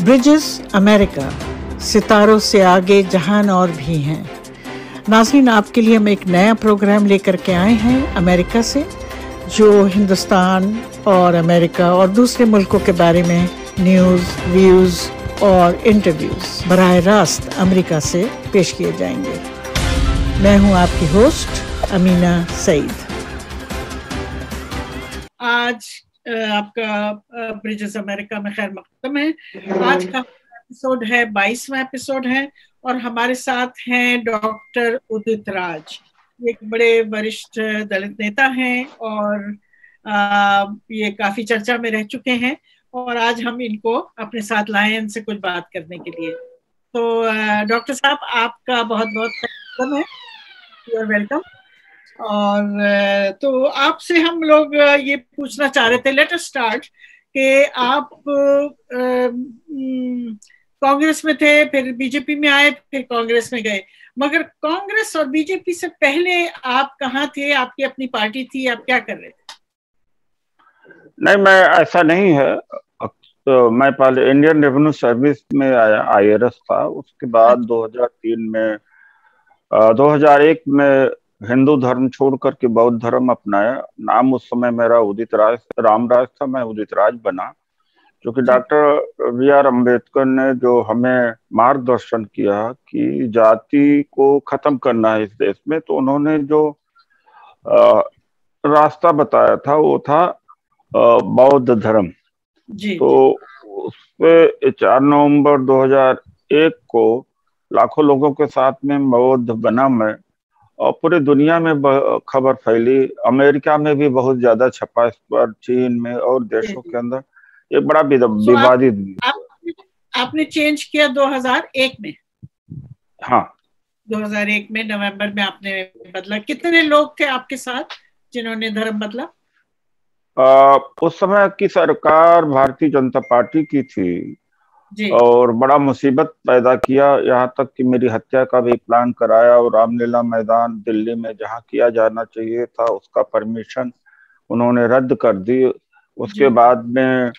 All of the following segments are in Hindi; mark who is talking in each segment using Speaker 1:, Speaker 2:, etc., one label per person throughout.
Speaker 1: ब्रिजेस अमेरिका, सितारों से आगे जहान और भी हैं। नाज़रीन, आपके लिए हम एक नया प्रोग्राम लेकर के आए हैं अमेरिका से, जो हिंदुस्तान और अमेरिका और दूसरे मुल्कों के बारे में न्यूज़, व्यूज़ और इंटरव्यूज़ बराह रास्त अमेरिका से पेश किए जाएंगे। मैं हूं आपकी होस्ट अमीना सईद। आज आपका ब्रिजेस अमेरिका में खैर मकदम है। आज का एपिसोड है 22वां एपिसोड है और हमारे साथ हैं डॉक्टर उदित राज। एक बड़े वरिष्ठ दलित नेता हैं और ये काफी चर्चा में रह चुके हैं और आज हम इनको अपने साथ लाए हैं इनसे कुछ बात करने के लिए। तो डॉक्टर साहब, आपका बहुत बहुत वेलकम है। You are welcome. और तो आपसे हम लोग ये पूछना चाह रहे थे, लेट अस स्टार्ट, कि आप कांग्रेस में थे, फिर बीजेपी में आए, फिर कांग्रेस में गए, मगर कांग्रेस और बीजेपी से पहले आप कहाँ थे? आपकी अपनी पार्टी थी, आप क्या कर रहे थे?
Speaker 2: नहीं, मैं ऐसा नहीं है। तो मैं पहले इंडियन रेवेन्यू सर्विस में IRS था। उसके बाद 2003 में 2001 में हिंदू धर्म छोड़ करके बौद्ध धर्म अपनाया। नाम उस समय मेरा उदित राज रामराज था, मैं उदित राज बना, क्योंकि डॉक्टर BR अम्बेडकर ने जो हमें मार्गदर्शन किया कि जाति को खत्म करना है इस देश में, तो उन्होंने जो रास्ता बताया था वो था बौद्ध धर्म। तो उस पे 4 नवंबर 2001 को लाखों लोगों के साथ में बौद्ध बना मैं, और पूरी दुनिया में खबर फैली। अमेरिका में भी बहुत ज्यादा छपा इस पर, चीन में और देशों के अंदर एक बड़ा विवादित।
Speaker 1: आपने चेंज किया 2001 में?
Speaker 2: हाँ,
Speaker 1: 2001 में नवंबर में आपने बदला। कितने लोग थे आपके साथ जिन्होंने धर्म बदला?
Speaker 2: उस समय की सरकार भारतीय जनता पार्टी की थी और बड़ा मुसीबत पैदा किया, यहाँ तक कि मेरी हत्या का भी प्लान कराया। और रामलीला मैदान दिल्ली में जहाँ किया जाना चाहिए था उसका परमिशन उन्होंने रद्द कर दी। उसके बाद में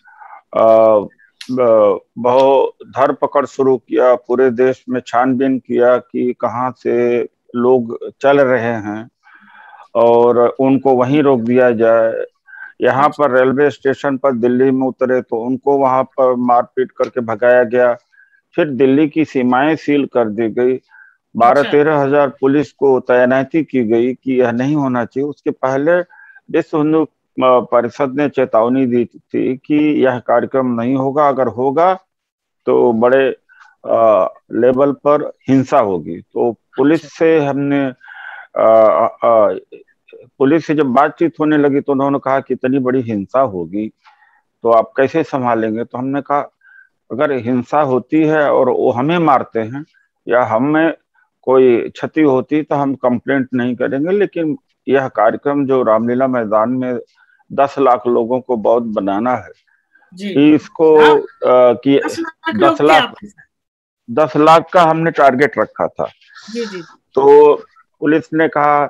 Speaker 2: बहुत धरपकड़ शुरू किया, पूरे देश में छानबीन किया कि कहाँ से लोग चल रहे हैं और उनको वहीं रोक दिया जाए। यहाँ पर रेलवे स्टेशन पर दिल्ली में उतरे तो उनको वहां पर मारपीट करके भगाया गया। फिर दिल्ली की सीमाएं सील कर दी गई, 12-13 हजार पुलिस को तैनाती की गई कि यह नहीं होना चाहिए। उसके पहले विश्व हिंदू परिषद ने चेतावनी दी थी कि यह कार्यक्रम नहीं होगा, अगर होगा तो बड़े लेवल पर हिंसा होगी। तो पुलिस से हमने पुलिस से जब बातचीत होने लगी तो उन्होंने कहा कि इतनी बड़ी हिंसा होगी तो आप कैसे संभालेंगे। तो हमने कहा अगर हिंसा होती है और वो हमें मारते हैं या हमें कोई क्षति होती तो हम कंप्लेंट नहीं करेंगे, लेकिन यह कार्यक्रम जो रामलीला मैदान में 10 लाख लोगों को बौद्ध बनाना है कि इसको कि 10 लाख का हमने टारगेट रखा था। तो पुलिस ने कहा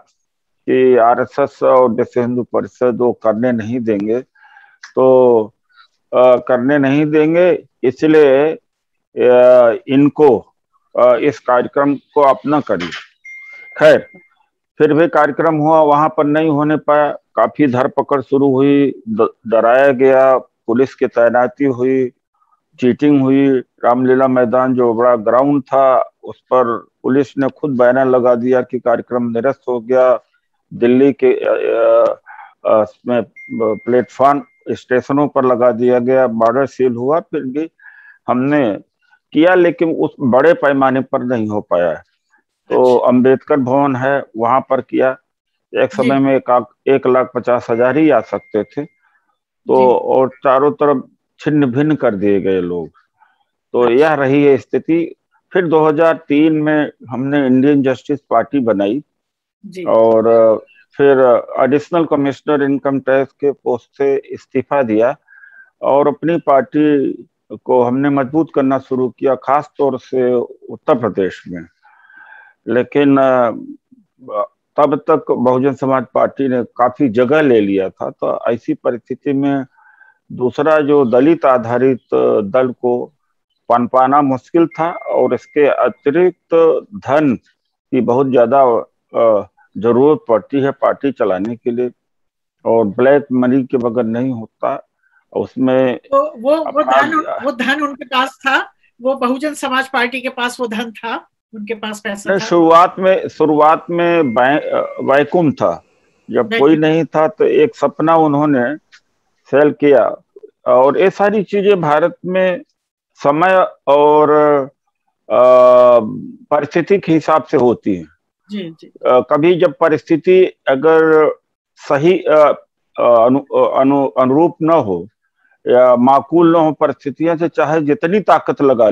Speaker 2: कि RSS और विश्व हिंदू परिषद वो करने नहीं देंगे, तो करने नहीं देंगे, इसलिए इनको इस कार्यक्रम को आप न करिए। खैर, फिर भी कार्यक्रम हुआ, वहां पर नहीं होने पाया, काफी धरपकड़ शुरू हुई, डराया गया, पुलिस की तैनाती हुई, चीटिंग हुई। रामलीला मैदान जो बड़ा ग्राउंड था उस पर पुलिस ने खुद बैनर लगा दिया कि कार्यक्रम निरस्त हो गया। दिल्ली के प्लेटफॉर्म स्टेशनों पर लगा दिया गया, बॉर्डर सील हुआ। फिर भी हमने किया, लेकिन उस बड़े पैमाने पर नहीं हो पाया है। तो अंबेडकर भवन है, वहां पर किया। एक समय में 1,50,000 ही आ सकते थे, तो और चारों तरफ छिन्न भिन्न कर दिए गए लोग। तो यह रही है स्थिति। फिर 2003 में हमने इंडियन जस्टिस पार्टी बनाई और फिर एडिशनल कमिश्नर इनकम टैक्स के पोस्ट से इस्तीफा दिया और अपनी पार्टी को हमने मजबूत करना शुरू किया, खास तौर से उत्तर प्रदेश में। लेकिन तब तक बहुजन समाज पार्टी ने काफी जगह ले लिया था। तो ऐसी परिस्थिति में दूसरा जो दलित आधारित दल को पनपाना मुश्किल था, और इसके अतिरिक्त धन की बहुत ज्यादा जरूरत पड़ती है पार्टी चलाने के लिए, और ब्लैक मनी के बगैर नहीं होता उसमें।
Speaker 1: तो वो धन उनके पास था, वो बहुजन समाज पार्टी के पास वो धन था, उनके पास पैसा
Speaker 2: नहीं,
Speaker 1: था।
Speaker 2: शुरुआत में वैकुम था, जब कोई नहीं था तो एक सपना उन्होंने सेल किया। और ये सारी चीजें भारत में समय और परिस्थिति के हिसाब से होती है।
Speaker 1: जी जी।
Speaker 2: कभी जब परिस्थिति अगर सही अनुरूप न हो या माकूल न हो परिस्थितियां, से चाहे जितनी ताकत लगा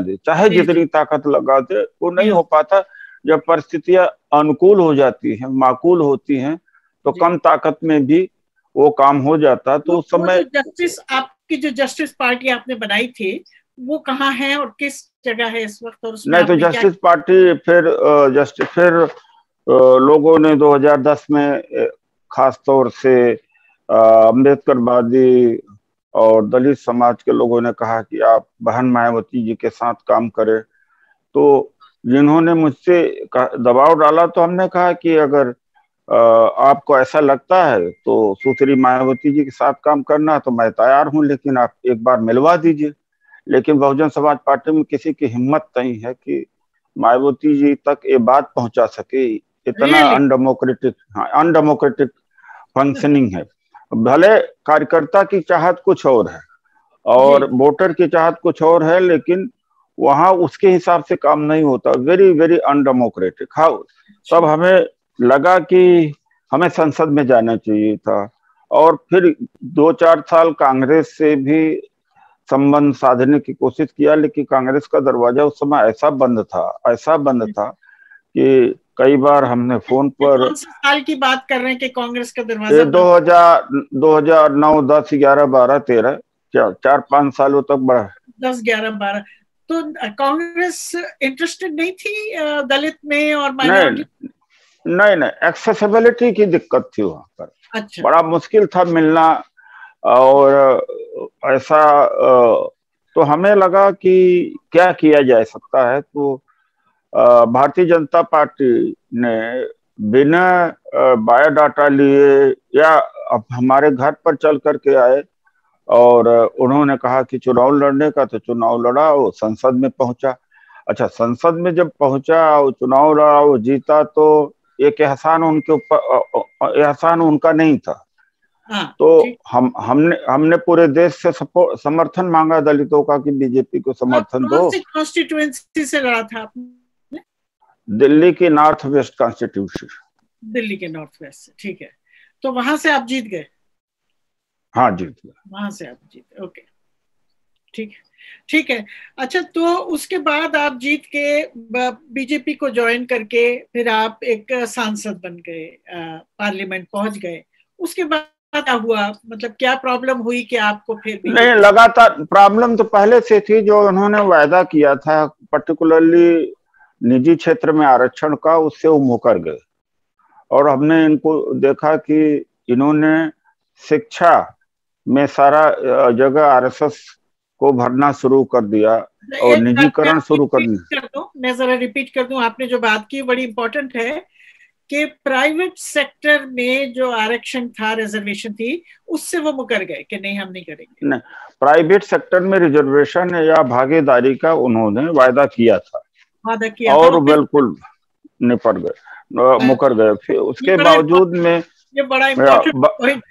Speaker 2: दे, वो नहीं हो पाता। जब परिस्थितियां अनुकूल हो जाती हैं, माकूल होती हैं, तो कम ताकत में भी वो काम हो जाता। तो उस समय
Speaker 1: आपकी जो जस्टिस पार्टी आपने बनाई थी वो कहाँ है और किस जगह है इस वक्त? और उसमें
Speaker 2: नहीं, तो जस्टिस पार्टी फिर लोगों ने 2010 में खास तौर से अम्बेडकरवादी और दलित समाज के लोगों ने कहा कि आप बहन मायावती जी के साथ काम करें। तो जिन्होंने मुझसे दबाव डाला, तो हमने कहा कि अगर आपको ऐसा लगता है तो सुश्री मायावती जी के साथ काम करना, तो मैं तैयार हूं, लेकिन आप एक बार मिलवा दीजिए। लेकिन बहुजन समाज पार्टी में किसी की हिम्मत नहीं है कि मायावती जी तक ये बात पहुंचा सके। इतना अनडेमोक्रेटिक फंक्शनिंग है। भले कार्यकर्ता की चाहत कुछ और है और वोटर की चाहत कुछ और है, लेकिन वहां उसके हिसाब से काम नहीं होता। Very very undemocratic. हाँ, तब हमें लगा कि हमें संसद में जाना चाहिए था, और फिर 2-4 साल कांग्रेस से भी संबंध साधने की कोशिश किया, लेकिन कांग्रेस का दरवाजा उस समय ऐसा बंद था कि कई बार हमने फोन पर।
Speaker 1: कौन से साल की बात कर रहे हैं कि कांग्रेस का दरवाजा?
Speaker 2: 2009, 10, 11, 12, 13, 4-5 सालों तक बढ़ा।
Speaker 1: 10, 11, 12। तो कांग्रेस इंटरेस्टेड नहीं थी दलित में और माइनॉरिटी?
Speaker 2: नहीं, एक्सेसिबिलिटी की दिक्कत थी वहां पर।
Speaker 1: अच्छा।
Speaker 2: बड़ा मुश्किल था मिलना, और ऐसा तो हमें लगा कि क्या किया जा सकता है। तो भारतीय जनता पार्टी ने बिना बायोडाटा लिए या हमारे घर पर चल करके आए, और उन्होंने कहा कि चुनाव लड़ने का, तो चुनाव लड़ा, वो संसद में पहुंचा। अच्छा, संसद में जब पहुंचा और चुनाव लड़ा, वो जीता, तो एक एहसान उनके ऊपर, एहसान उनका नहीं था। तो हमने पूरे देश से समर्थन मांगा दलितों का कि बीजेपी को समर्थन दो।
Speaker 1: कौन सी कॉन्स्टिट्यूएंसी से लड़ा था आपने?
Speaker 2: दिल्ली की नॉर्थ वेस्ट कॉन्स्टिट्यूशन।
Speaker 1: दिल्ली के नॉर्थ वेस्ट से, ठीक है। तो वहां से आप जीत गए?
Speaker 2: हाँ, जीत गए,
Speaker 1: वहां से आप जीते। ओके, ठीक है। अच्छा, तो उसके बाद आप जीत के बीजेपी को ज्वाइन करके फिर आप एक सांसद बन गए, पार्लियामेंट पहुंच गए। उसके बाद क्या हुआ? मतलब क्या प्रॉब्लम हुई कि आपको फिर?
Speaker 2: नहीं, लगातार प्रॉब्लम तो पहले से थी। जो उन्होंने वायदा किया था पर्टिकुलरली निजी क्षेत्र में आरक्षण का, उससे वो मुकर गए। और हमने इनको देखा कि इन्होंने शिक्षा में सारा जगह आरएसएस को भरना शुरू कर दिया और निजीकरण शुरू कर दिया।
Speaker 1: मैं जरा रिपीट कर दूं, आपने जो बात की बड़ी इंपॉर्टेंट है कि प्राइवेट सेक्टर में जो आरक्षण था, रिजर्वेशन थी, उससे वो मुकर गए कि नहीं, हम नहीं करेंगे।
Speaker 2: नहीं, प्राइवेट सेक्टर में रिजर्वेशन या भागीदारी का उन्होंने वायदा किया था, और बिल्कुल निपट गए, मुकर गए। फिर उसके बावजूद में
Speaker 1: ये बड़ा इम्पोर्टेंट पॉइंट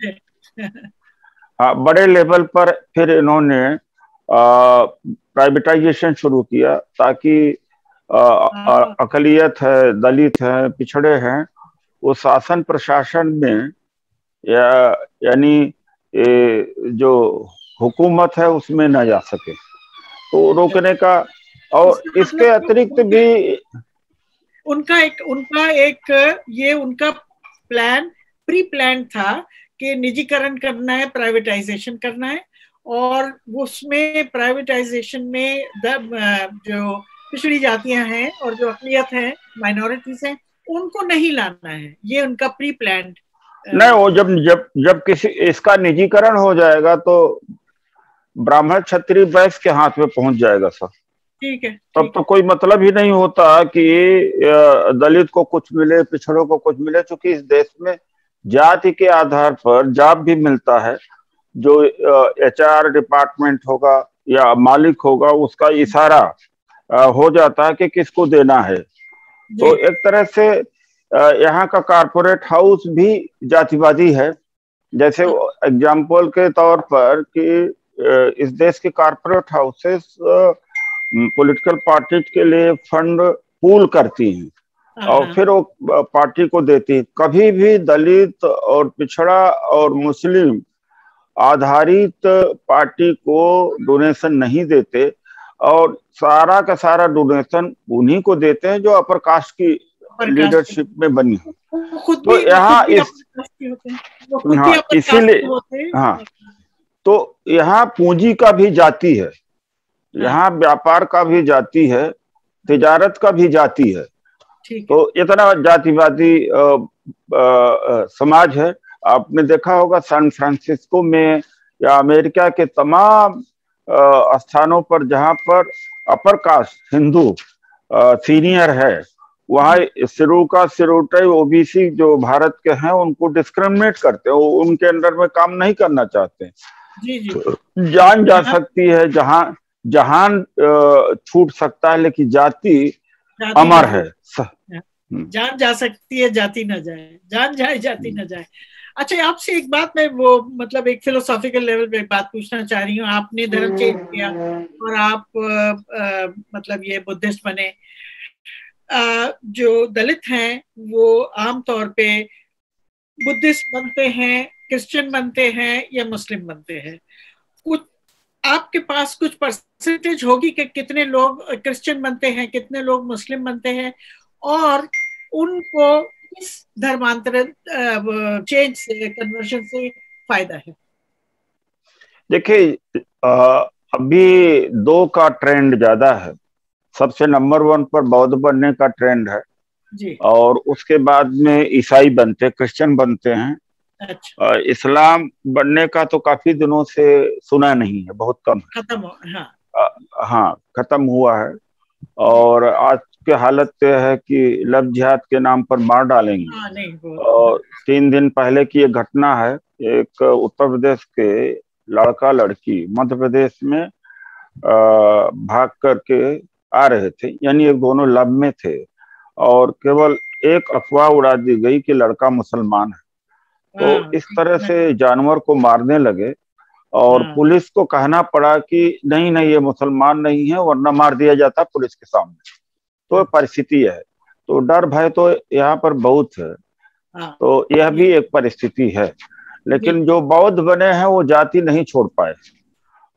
Speaker 1: है।
Speaker 2: बड़े लेवल पर फिर इन्होंने प्राइवेटाइजेशन शुरू किया, ताकि अकलियत है, दलित है, पिछड़े हैं, वो शासन प्रशासन में यानी जो हुकूमत है उसमें न जा सके, तो रोकने का। और इसके अतिरिक्त भी
Speaker 1: उनका एक ये उनका प्री प्लान था कि निजीकरण करना है, प्राइवेटाइजेशन करना है, और उसमें प्राइवेटाइजेशन में जो पिछड़ी जातियां हैं और जो अकलियत हैं, माइनॉरिटीज हैं, उनको नहीं लाना है। ये उनका प्री प्लान।
Speaker 2: नहीं, वो जब किसी इसका निजीकरण हो जाएगा तो ब्राह्मण क्षत्रिय वैश्य के हाथ में पहुंच जाएगा सब।
Speaker 1: ठीक है,
Speaker 2: तब तो कोई मतलब ही नहीं होता कि दलित को कुछ मिले, पिछड़ों को कुछ मिले, क्योंकि इस देश में जाति के आधार पर जॉब भी मिलता है। जो HR डिपार्टमेंट होगा या मालिक होगा, उसका इशारा हो जाता है कि किसको देना है। तो एक तरह से यहाँ का कारपोरेट हाउस भी जातिवादी है। जैसे एग्जाम्पल के तौर पर कि इस देश के कारपोरेट हाउसेस पॉलिटिकल पार्टी के लिए फंड पूल करती हैं और फिर वो पार्टी को देती है। कभी भी दलित और पिछड़ा और मुस्लिम आधारित पार्टी को डोनेशन नहीं देते, और सारा का सारा डोनेशन उन्हीं को देते हैं जो अपर कास्ट की लीडरशिप में बनी है। तो यहाँ हाँ, इसीलिए हाँ, तो यहाँ पूंजी का भी जाती है, यहाँ व्यापार का भी जाती है, तिजारत का भी जाती है। तो इतना जातिवादी समाज है। आपने देखा होगा सैन फ्रांसिस्को में या अमेरिका के तमाम स्थानों पर जहां पर अपर कास्ट हिंदू सीनियर है, वहाँ सिरू का सिरोटाई OBC जो भारत के हैं उनको डिस्क्रिमिनेट करते हैं, उनके अंडर में काम नहीं करना चाहते। जान जा सकती है, जहान छूट सकता है, लेकिन जाति अमर है।
Speaker 1: जान जा सकती है, जाति न जाए, जान जाए जाति न जाए। अच्छा, आपसे एक बात मैं वो मतलब एक फिलोसॉफिकल लेवल पे एक बात पूछना चाह रही हूँ। आपने धर्म चेंज किया और आप मतलब ये बुद्धिस्ट बने। जो दलित हैं वो आमतौर पे बुद्धिस्ट बनते हैं, क्रिश्चियन बनते हैं या मुस्लिम बनते हैं। कुछ आपके पास कुछ परसेंटेज होगी कि कितने लोग क्रिश्चियन बनते हैं, कितने लोग मुस्लिम बनते हैं, और उनको इस धर्मांतरण चेंज से, कन्वर्शन से फायदा है?
Speaker 2: देखिए, अभी दो का ट्रेंड ज्यादा है। सबसे नंबर 1 पर बौद्ध बनने का ट्रेंड है
Speaker 1: जी।
Speaker 2: और उसके बाद में ईसाई बनते, क्रिश्चियन बनते हैं।
Speaker 1: अच्छा।
Speaker 2: इस्लाम बनने का तो काफी दिनों से सुना नहीं है, बहुत कम है।
Speaker 1: खत्म हो,
Speaker 2: हाँ, खत्म हुआ है। और आज की हालत यह है कि लव जिहाद के नाम पर मार डालेंगे।
Speaker 1: नहीं,
Speaker 2: और 3 दिन पहले की एक घटना है, एक उत्तर प्रदेश के लड़का लड़की मध्य प्रदेश में भाग करके आ रहे थे, यानी एक दोनों लव में थे, और केवल एक अफवाह उड़ा दी गई कि लड़का मुसलमान है। तो इस तरह से जानवर को मारने लगे और पुलिस को कहना पड़ा कि नहीं नहीं, ये मुसलमान नहीं है, वरना मार दिया जाता पुलिस के सामने। तो परिस्थिति है। तो डर भय तो यहाँ पर बहुत है। तो यह भी एक परिस्थिति है। लेकिन जो बौद्ध बने हैं वो जाति नहीं छोड़ पाए,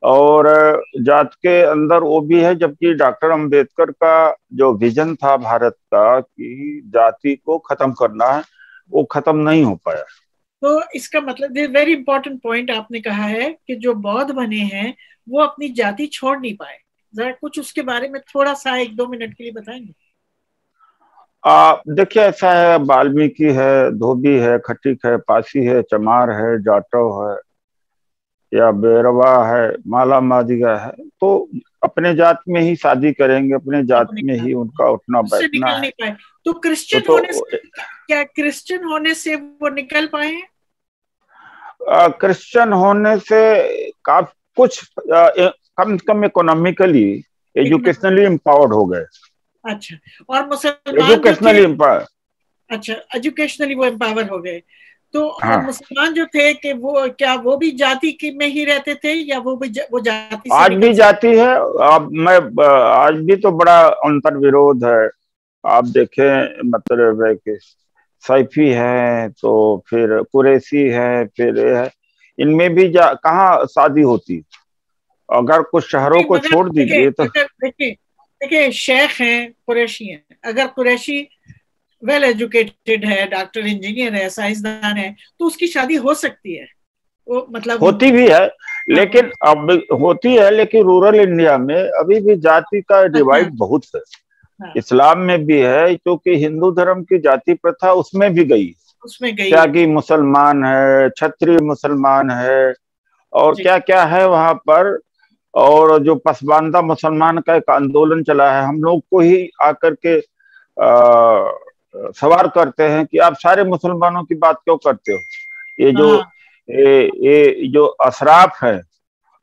Speaker 2: और जात के अंदर वो भी है। जबकि डॉक्टर अंबेडकर का जो विजन था भारत का कि जाति को खत्म करना है, वो खत्म नहीं हो पाया।
Speaker 1: तो इसका मतलब वेरी इंपॉर्टेंट पॉइंट आपने कहा है कि जो बौद्ध बने हैं वो अपनी जाति छोड़ नहीं पाए। जरा कुछ उसके बारे में थोड़ा सा 1-2 मिनट के लिए बताएंगे?
Speaker 2: देखिए, ऐसा है, वाल्मीकि है, धोबी है, खटिक है, पासी है, चमार है, जाटव है या बेरवा है, माला मादिगा है, तो अपने जात में ही शादी करेंगे, अपने जात में ही उनका उठना बैठना है।
Speaker 1: तो क्रिश्चियन होने से क्या, क्रिश्चियन होने से वो निकल पाए हैं?
Speaker 2: क्रिश्चियन होने से काफी कुछ कम से कम इकोनॉमिकली, एजुकेशनली एम्पावर्ड हो गए।
Speaker 1: अच्छा, और मुसलमान
Speaker 2: एजुकेशनली एम्पावर,
Speaker 1: अच्छा, एजुकेशनली वो एम्पावर हो गए। तो और मुसलमान जो थे कि वो क्या वो भी जाति की में ही रहते थे या वो जाति से
Speaker 2: आज भी जाति है। अब मैं आज भी तो बड़ा अंतर विरोध है। आप देखें, मतलब है कि सैफी है, तो फिर कुरैशी है, फिर है, इनमें भी कहाँ शादी होती। अगर कुछ शहरों को छोड़ दीजिए तो
Speaker 1: देखिए शेख हैं, कुरैशी हैं। अगर कुरैशी वेल एजुकेटेड है, डॉक्टर इंजीनियर है, साइंसदान है, तो उसकी शादी हो सकती है। वो मतलब
Speaker 2: होती भी है, लेकिन अब होती है, लेकिन रूरल इंडिया में अभी भी जाति का डिवाइड बहुत है। इस्लाम में भी है, क्योंकि हिंदू धर्म की जाति प्रथा उसमें भी गई। त्यागी मुसलमान है, क्षत्रिय मुसलमान है, और क्या क्या है वहां पर। और जो पसमानदा मुसलमान का एक आंदोलन चला है, हम लोग को ही आकर के सवाल करते हैं कि आप सारे मुसलमानों की बात क्यों करते हो। ये जो
Speaker 1: हाँ,
Speaker 2: ये जो अशराफ है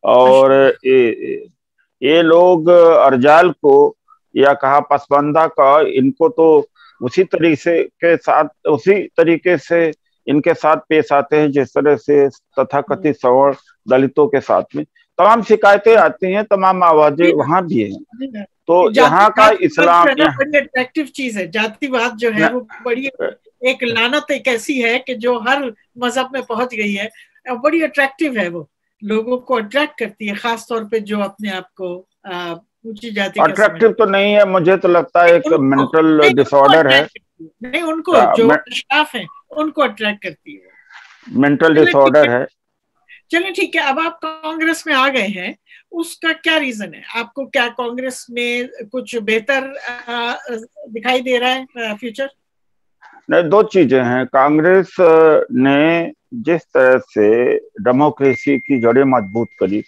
Speaker 2: और ये लोग अर्जाल को या कहा पसमानदा का, इनको तो उसी तरीके से इनके साथ पेश आते हैं जिस तरह से तथाकथित सवर्ण दलितों के साथ में तमाम शिकायतें आती हैं, तमाम आवाजें वहां भी हैं। तो यहाँ का
Speaker 1: जातिवाद
Speaker 2: इस्लाम
Speaker 1: जो है ना बड़ी अट्रैक्टिव चीज है। जातिवाद जो है वो बड़ी एक लानत एक ऐसी है कि जो हर मजहब में पहुंच गई है, बड़ी अट्रैक्टिव है, वो लोगों को अट्रैक्ट करती है, खास तौर पे जो अपने आप को ऊंची जाति का
Speaker 2: अट्रैक्टिव तो नहीं है, मुझे तो लगता है एक मेंटल डिसऑर्डर है।
Speaker 1: नहीं, उनको जो अशराफ है उनको अट्रैक्ट करती है,
Speaker 2: मेंटल डिसऑर्डर है।
Speaker 1: चलिए ठीक है, अब आप कांग्रेस में आ गए हैं, उसका क्या रीजन है? आपको क्या कांग्रेस में कुछ बेहतर दिखाई दे रहा है फ्यूचर?
Speaker 2: नहीं, दो चीजें हैं। कांग्रेस ने जिस तरह से डेमोक्रेसी की जड़ें मजबूत करी,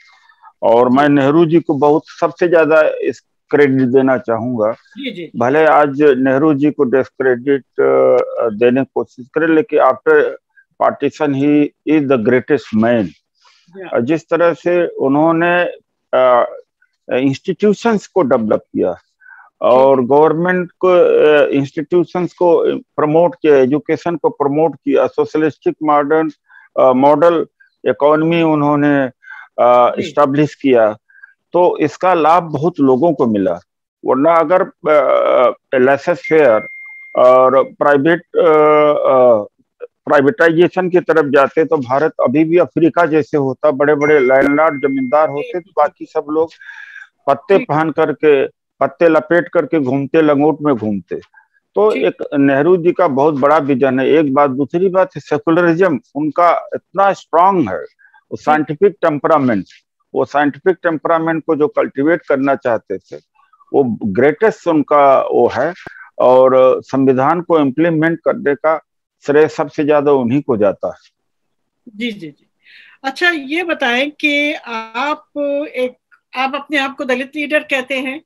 Speaker 2: और मैं नेहरू जी को बहुत सबसे ज्यादा इस क्रेडिट देना चाहूंगा। भले आज नेहरू जी को डिस्क्रेडिट देने की कोशिश करें, लेकिन after partition he is the greatest man. जिस तरह से उन्होंने इंस्टीट्यूशंस को डेवलप किया और गवर्नमेंट को इंस्टीट्यूशंस को प्रमोट किया, एजुकेशन को प्रमोट किया, सोशलिस्टिक मॉडल इकोनॉमी उन्होंने इस्टेब्लिश किया, तो इसका लाभ बहुत लोगों को मिला। वरना अगर लेसेस फेयर और प्राइवेटाइजेशन की तरफ जाते तो भारत अभी भी अफ्रीका जैसे होता, बड़े बड़े लैंडलॉर्ड जमींदार होते, तो बाकी सब लोग पत्ते पहन करके, पत्ते लपेट करके घूमते, लंगोट में घूमते। तो एक नेहरू जी का बहुत बड़ा विजन है, एक बात। दूसरी बात, सेकुलरिज्म उनका इतना स्ट्रांग है, वो साइंटिफिक टेम्परामेंट को जो कल्टीवेट करना चाहते थे, वो ग्रेटेस्ट उनका वो है। और संविधान को इम्प्लीमेंट करने का श्रेय सबसे ज्यादा उन्हीं को जाता है।
Speaker 1: जी जी जी। अच्छा, ये बताएं कि आप अपने आप को दलित लीडर कहते हैं?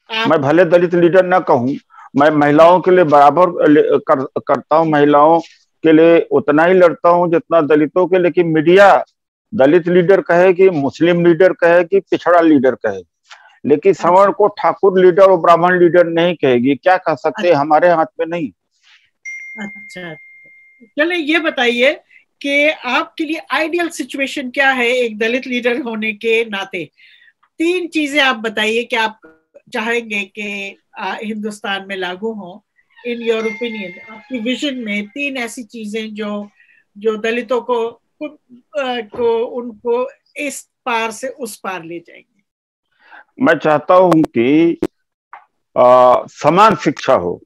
Speaker 2: मैं भले दलित लीडर ना कहूं, मैं महिलाओं के लिए बराबर करता हूं, महिलाओं के लिए उतना ही लड़ता हूं जितना दलितों के। लेकिन मीडिया दलित लीडर कहे कि मुस्लिम लीडर कहे कि पिछड़ा लीडर कहे, लेकिन सवर्ण को ठाकुर लीडर और ब्राह्मण लीडर नहीं कहेगी। क्या कह सकते हैं, हमारे हाथ में नहीं।
Speaker 1: अच्छा, चलिए ये बताइए कि आपके लिए आइडियल सिचुएशन क्या है एक दलित लीडर होने के नाते? 3 चीजें आप बताइए कि आप चाहेंगे कि हिंदुस्तान में लागू हो। इन योर ओपिनियन, आपकी विजन में 3 ऐसी चीजें जो दलितों को उनको इस पार से उस पार ले जाएंगे।
Speaker 2: मैं चाहता हूं कि समान शिक्षा हो।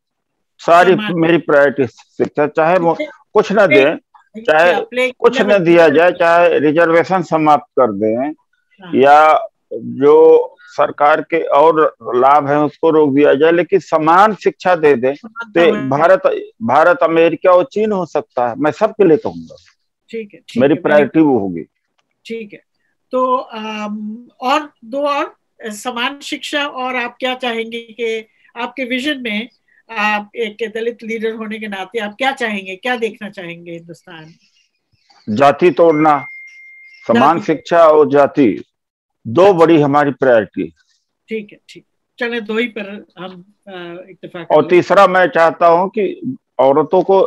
Speaker 2: सारी मेरी प्रायोरिटी शिक्षा, चाहे वो कुछ न दे, चाहे कुछ न दिया जाए, चाहे रिजर्वेशन समाप्त कर दें, या जो सरकार के और लाभ है उसको रोक दिया जाए, लेकिन समान शिक्षा दे दे, तो भारत अमेरिका और चीन हो सकता है। मैं सबके लिए कहूंगा,
Speaker 1: ठीक है,
Speaker 2: मेरी प्रायोरिटी वो होगी।
Speaker 1: ठीक है, तो और 2 और समान शिक्षा, और आप क्या चाहेंगे कि आपके विजन में, आप एक दलित लीडर होने के नाते आप क्या चाहेंगे, क्या देखना चाहेंगे हिंदुस्तान?
Speaker 2: जाति तोड़ना, समान शिक्षा और जाति, 2 बड़ी हमारी प्रायोरिटी।
Speaker 1: ठीक है, ठीक, चले 2 ही पर हम इत्तेफाक।
Speaker 2: और तीसरा, मैं चाहता हूं कि औरतों को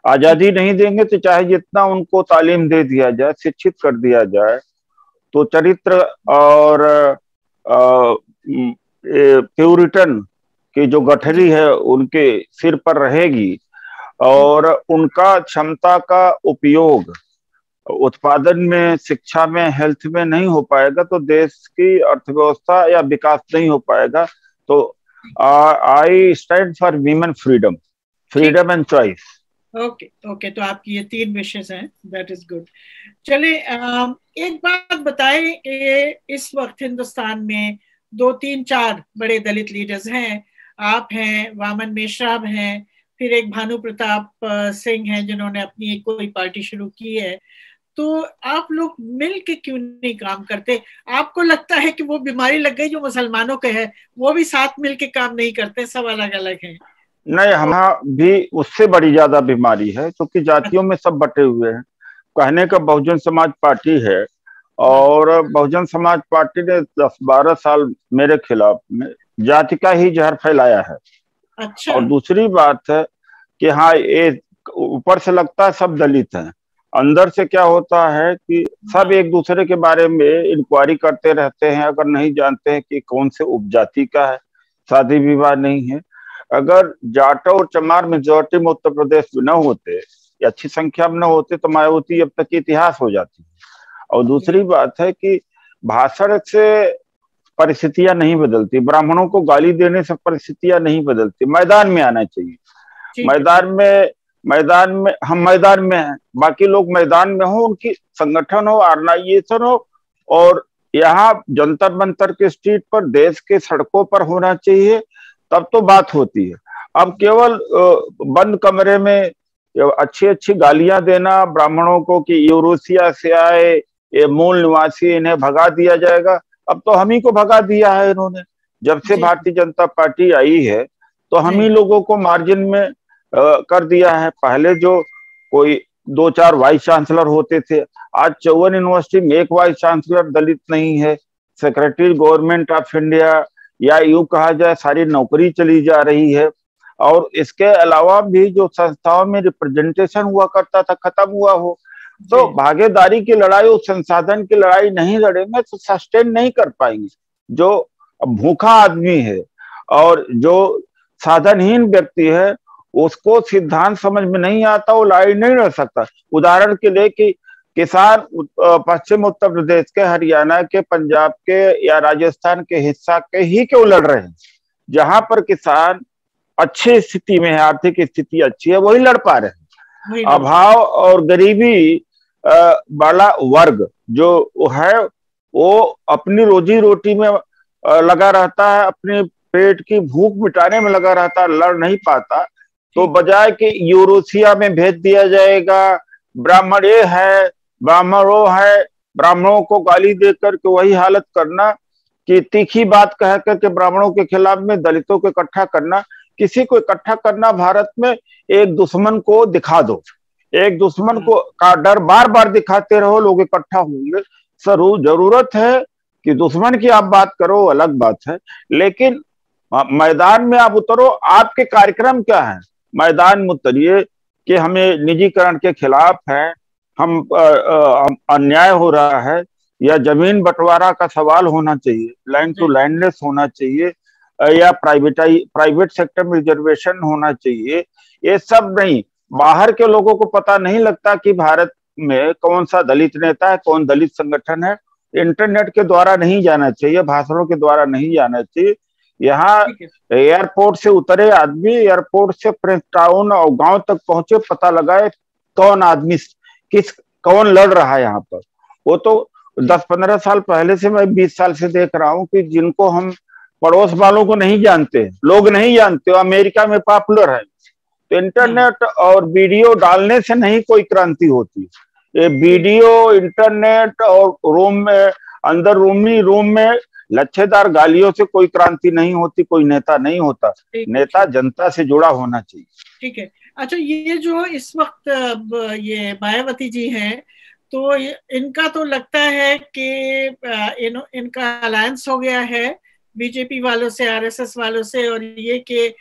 Speaker 2: आजादी नहीं देंगे तो चाहे जितना उनको तालीम दे दिया जाए, शिक्षित कर दिया जाए, तो चरित्र और प्यूरिटन की जो गठरी है उनके सिर पर रहेगी, और उनका क्षमता का उपयोग उत्पादन में, शिक्षा में, हेल्थ में नहीं हो पाएगा तो देश की अर्थव्यवस्था या विकास नहीं हो पाएगा। तो I stand for women freedom and choice.
Speaker 1: Okay, तो आपकी ये 3 विशेष हैं, दैट इज गुड। चले एक बात बताएं कि इस वक्त हिंदुस्तान में 2, 3, 4 बड़े दलित लीडर्स हैं। आप हैं, वामन मेश्राम हैं, फिर एक भानु प्रताप सिंह हैं जिन्होंने अपनी कोई पार्टी शुरू की है। तो आप लोग मिल के क्यों नहीं काम करते? आपको लगता है कि वो बीमारी लग गई जो मुसलमानों के है, वो भी साथ मिल के काम नहीं करते, सब अलग अलग हैं?
Speaker 2: नहीं, हमारा भी उससे बड़ी ज्यादा बीमारी है, क्योंकि जातियों में सब बटे हुए हैं। कहने का बहुजन समाज पार्टी है, और बहुजन समाज पार्टी ने 10-12 साल मेरे खिलाफ में जाति का ही जहर फैलाया है।
Speaker 1: अच्छा।
Speaker 2: और दूसरी बात है कि हाँ, ये ऊपर से लगता है सब दलित हैं, अंदर से क्या होता है कि सब एक दूसरे के बारे में इंक्वायरी करते रहते हैं। अगर नहीं जानते हैं कि कौन से उपजाति का है, शादी विवाह नहीं है। अगर जाटो और चमार मेजोरिटी में उत्तर प्रदेश में न होते या अच्छी संख्या में न होते तो मायावती अब तक की इतिहास हो जाती। और दूसरी बात है कि भाषण से परिस्थितियां नहीं बदलती, ब्राह्मणों को गाली देने से परिस्थितियां नहीं बदलती। मैदान में आना चाहिए। मैदान में हम मैदान में हैं, बाकी लोग मैदान में हो, उनकी संगठन हो, ऑर्गेनाइजेशन हो, और यहाँ जंतर मंतर के स्ट्रीट पर, देश के सड़कों पर होना चाहिए, तब तो बात होती है। अब केवल बंद कमरे में अच्छी अच्छी गालियां देना ब्राह्मणों को कि यूरोसिया से आए, ये मूल निवासी, इन्हें भगा दिया जाएगा। अब तो हम ही को भगा दिया है इन्होंने। जब से भारतीय जनता पार्टी आई है तो हम ही लोगों को मार्जिन में कर दिया है। पहले जो कोई 2-4 वाइस चांसलर होते थे, आज 54 यूनिवर्सिटी में एक वाइस चांसलर दलित नहीं है। सेक्रेटरी गवर्नमेंट ऑफ इंडिया, या यूं कहा जाए सारी नौकरी चली जा रही है। और इसके अलावा भी जो संस्थाओं में रिप्रेजेंटेशन हुआ करता था, खत्म हुआ हो। तो भागीदारी की लड़ाई और संसाधन की लड़ाई नहीं लड़ेंगे तो सस्टेन नहीं कर पाएंगे। जो भूखा आदमी है और जो साधनहीन व्यक्ति है, उसको सिद्धांत समझ में नहीं आता, वो लड़ाई नहीं लड़ सकता। उदाहरण के लिए कि किसान पश्चिम उत्तर प्रदेश के, हरियाणा के, पंजाब के या राजस्थान के हिस्सा के ही क्यों लड़ रहे हैं? जहां पर किसान अच्छी स्थिति में है, आर्थिक स्थिति अच्छी है, वही लड़ पा रहे हैं। अभाव और गरीबी वाला वर्ग जो है, वो अपनी रोजी रोटी में लगा रहता है, अपने पेट की भूख मिटाने में लगा रहता है, लड़ नहीं पाता। तो बजाय कि यूरोसिया में भेज दिया जाएगा, ब्राह्मण ये है, ब्राह्मण वो है, ब्राह्मणों को गाली देकर के वही हालत करना कि तीखी बात कह करके ब्राह्मणों के खिलाफ में दलितों को इकट्ठा करना। किसी को इकट्ठा करना, भारत में एक दुश्मन को दिखा दो, एक दुश्मन को का डर बार बार दिखाते रहो, लोग इकट्ठा होंगे। जरूरत है कि दुश्मन की आप बात करो, अलग बात है, लेकिन मैदान में आप उतरो। आपके कार्यक्रम क्या है? मैदान में उतरिए कि हमें निजीकरण के खिलाफ है, हम अन्याय हो रहा है, या जमीन बंटवारा का सवाल होना चाहिए, लैंड टू लैंडलेस होना चाहिए, या प्राइवेट सेक्टर में रिजर्वेशन होना चाहिए। ये सब नहीं, बाहर के लोगों को पता नहीं लगता कि भारत में कौन सा दलित नेता है, कौन दलित संगठन है। इंटरनेट के द्वारा नहीं जाना चाहिए, भाषणों के द्वारा नहीं जाना चाहिए। यहाँ एयरपोर्ट से उतरे आदमी, एयरपोर्ट से प्रेस टाउन और गांव तक पहुंचे, पता लगाए कौन आदमी कौन लड़ रहा है यहाँ पर। वो तो 10-15 साल पहले से, मैं 20 साल से देख रहा हूँ कि जिनको हम पड़ोस वालों को नहीं जानते, लोग नहीं जानते, अमेरिका में पॉपुलर है। तो इंटरनेट और वीडियो डालने से नहीं कोई क्रांति होती। ये वीडियो, इंटरनेट और रूम में, अंदर रूम में लच्छेदार गालियों से कोई क्रांति नहीं होती, कोई नेता नहीं होता। नेता जनता से जुड़ा होना चाहिए।
Speaker 1: ठीक है। अच्छा, ये जो इस वक्त ये मायावती जी हैं, तो इनका तो लगता है कि इनका अलायंस हो गया है बीजेपी वालों से, आरएसएस वालों से, और ये कि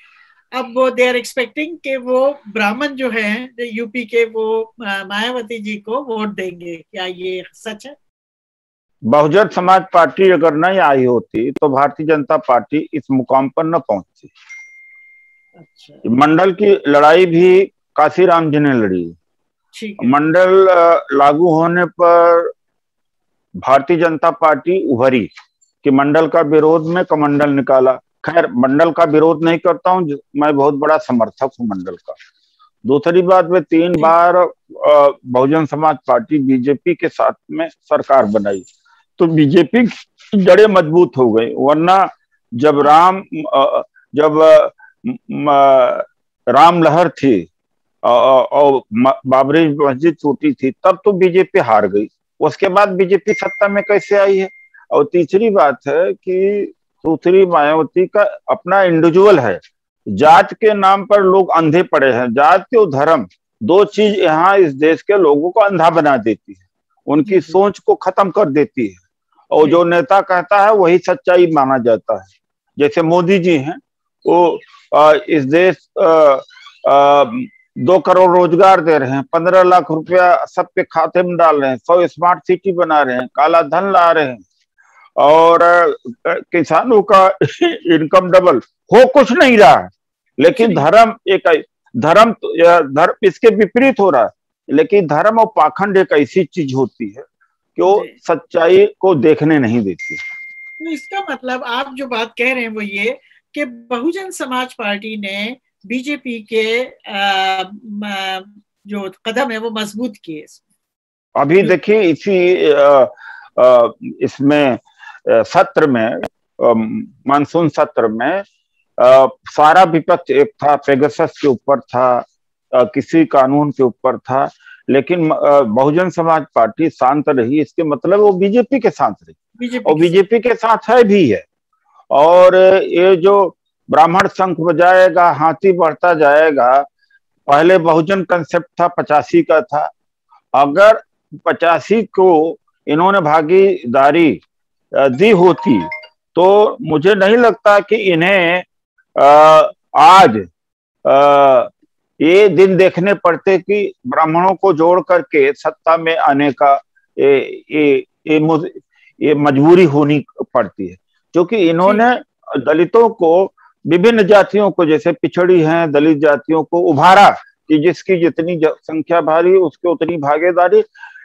Speaker 1: अब वो दे आर एक्सपेक्टिंग कि वो ब्राह्मण जो है यूपी के, वो मायावती जी को वोट देंगे। क्या ये सच है?
Speaker 2: बहुजन समाज पार्टी अगर नहीं आई होती तो भारतीय जनता पार्टी इस मुकाम पर न पहुंचती। अच्छा। मंडल की लड़ाई भी काशीराम जी ने लड़ी। मंडल लागू होने पर भारतीय जनता पार्टी उभरी कि मंडल का विरोध में कमंडल निकाला। खैर, मंडल का विरोध नहीं करता हूं, मैं बहुत बड़ा समर्थक हूं मंडल का। दूसरी बात, में 3 बार बहुजन समाज पार्टी बीजेपी के साथ में सरकार बनाई तो बीजेपी की जड़ें मजबूत हो गई। वरना जब राम लहर थी और बाबरी मस्जिद टूटी थी, तब तो बीजेपी हार गई। उसके बाद बीजेपी सत्ता में कैसे आई है? और तीसरी बात है कि सुश्री मायावती का अपना इंडिविजुअल है। जात के नाम पर लोग अंधे पड़े हैं। जाति और धर्म, दो चीज यहाँ इस देश के लोगों को अंधा बना देती है, उनकी सोच को खत्म कर देती है। और जो नेता कहता है वही सच्चाई माना जाता है। जैसे मोदी जी हैं, वो इस देश 2 करोड़ रोजगार दे रहे हैं, 15 लाख रुपया सबके खाते में डाल रहे हैं, 100 स्मार्ट सिटी बना रहे हैं, काला धन ला रहे हैं, और किसानों का इनकम डबल हो कुछ नहीं रहा है। लेकिन धर्म धर्म इसके विपरीत हो रहा है। लेकिन धर्म और पाखंड एक ऐसी चीज होती है कि वो सच्चाई को देखने नहीं देती।
Speaker 1: तो इसका मतलब आप जो बात कह रहे हैं वो ये कि बहुजन समाज पार्टी ने बीजेपी के जो कदम है वो मजबूत किए।
Speaker 2: अभी देखिए इसी इसमें सत्र में, मानसून सत्र में सारा विपक्ष एक था, पेगासस के ऊपर था, किसी कानून के ऊपर था, लेकिन बहुजन समाज पार्टी शांत रही। इसके मतलब वो बीजेपी के साथ रही, और बीजेपी के साथ है भी है। और ये जो ब्राह्मण शंख बजाएगा हाथी बढ़ता जाएगा, पहले बहुजन कंसेप्ट था, 85 का था। अगर 85 को इन्होंने भागीदारी दी होती तो मुझे नहीं लगता कि इन्हें आज ये दिन देखने पड़ते कि ब्राह्मणों को जोड़ करके सत्ता में आने का ये मजबूरी होनी पड़ती है। क्योंकि इन्होंने दलितों को, विभिन्न जातियों को, जैसे पिछड़ी हैं दलित जातियों को उभारा कि जिसकी जितनी संख्या भारी उसकी उतनी भागीदारी।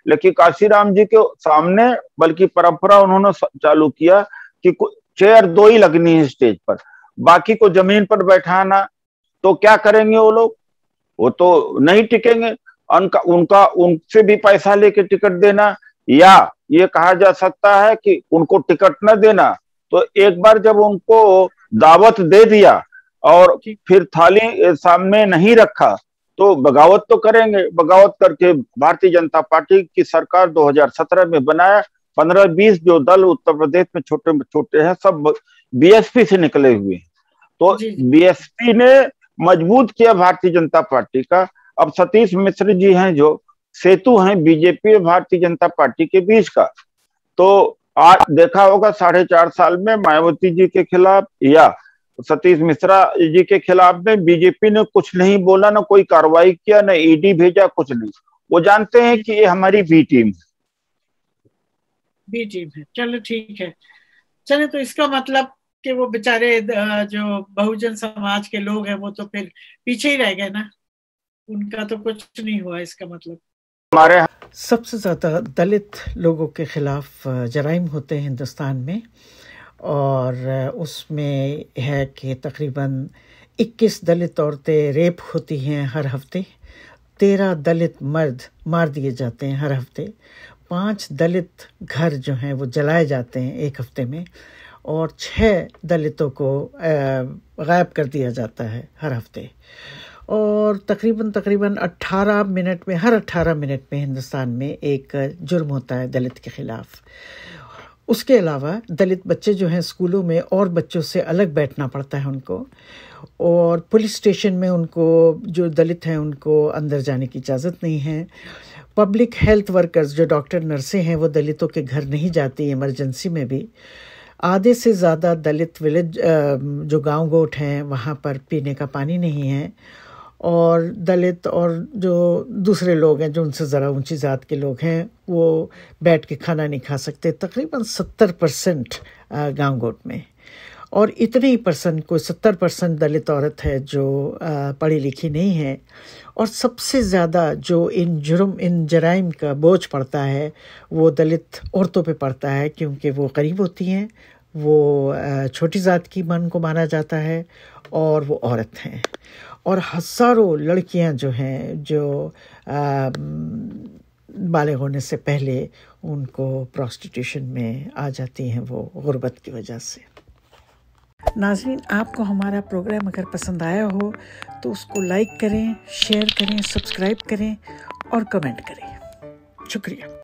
Speaker 2: लेकिन काशीराम जी के सामने बल्कि परंपरा उन्होंने चालू किया कि चेयर 2 ही लगनी है स्टेज पर, बाकी को जमीन पर बैठाना। तो क्या करेंगे वो लोग? वो तो नहीं टिकेंगे। उनका उनसे भी पैसा लेके टिकट देना, या ये कहा जा सकता है कि उनको टिकट न देना। तो एक बार जब उनको दावत दे दिया और फिर थाली सामने नहीं रखा तो बगावत तो करेंगे। बगावत करके भारतीय जनता पार्टी की सरकार 2017 में बनाया। 15-20 जो दल उत्तर प्रदेश में छोटे छोटे हैं सब बीएसपी से निकले हुए हैं। तो बीएसपी ने मजबूत किया भारतीय जनता पार्टी का। अब सतीश मिश्र जी हैं जो सेतु हैं बीजेपी और भारतीय जनता पार्टी के बीच का। तो आज देखा होगा 4.5 साल में मायावती जी के खिलाफ या सतीश मिश्रा जी के खिलाफ में बीजेपी ने कुछ नहीं बोला, ना कोई कार्रवाई किया, ना ईडी भेजा, कुछ नहीं। वो जानते हैं कि ये हमारी बी टीम
Speaker 1: है। चलो ठीक है, चले। तो इसका मतलब कि वो बेचारे जो बहुजन समाज के लोग हैं वो तो फिर पीछे ही रह गए ना, उनका तो कुछ नहीं हुआ। इसका मतलब
Speaker 3: हमारे सबसे ज्यादा दलित लोगों के खिलाफ जराइम होते हैं हिंदुस्तान में, और उसमें है कि तकरीबन 21 दलित औरतें रेप होती हैं हर हफ्ते, 13 दलित मर्द मार दिए जाते हैं हर हफ्ते, 5 दलित घर जो हैं वो जलाए जाते हैं एक हफ्ते में, और 6 दलितों को गायब कर दिया जाता है हर हफ्ते। और तकरीबन 18 मिनट में, हर 18 मिनट में हिंदुस्तान में एक जुर्म होता है दलित के खिलाफ। उसके अलावा दलित बच्चे जो हैं स्कूलों में और बच्चों से अलग बैठना पड़ता है उनको, और पुलिस स्टेशन में उनको, जो दलित हैं उनको अंदर जाने की इजाज़त नहीं है। पब्लिक हेल्थ वर्कर्स जो डॉक्टर नर्सें हैं वो दलितों के घर नहीं जाती इमरजेंसी में भी। आधे से ज़्यादा दलित विलेज जो गांव गोट हैं वहाँ पर पीने का पानी नहीं है, और दलित और जो दूसरे लोग हैं जो उनसे ज़रा ऊंची जात के लोग हैं वो बैठ के खाना नहीं खा सकते, तकरीबन 70% गांव गोट में। और इतने ही परसेंट, कोई 70% दलित औरत है जो पढ़ी लिखी नहीं है। और सबसे ज़्यादा जो इन जराइम का बोझ पड़ता है वो दलित औरतों पे पड़ता है, क्योंकि वो गरीब होती हैं, वो छोटी जात की मन को माना जाता है, और वो औरत हैं। और हज़ारों लड़कियां जो हैं जो बालिग होने से पहले उनको प्रोस्टिट्यूशन में आ जाती हैं वो गुर्बत की वजह से। नाज़रीन, आपको हमारा प्रोग्राम अगर पसंद आया हो तो उसको लाइक करें, शेयर करें, सब्सक्राइब करें और कमेंट करें। शुक्रिया।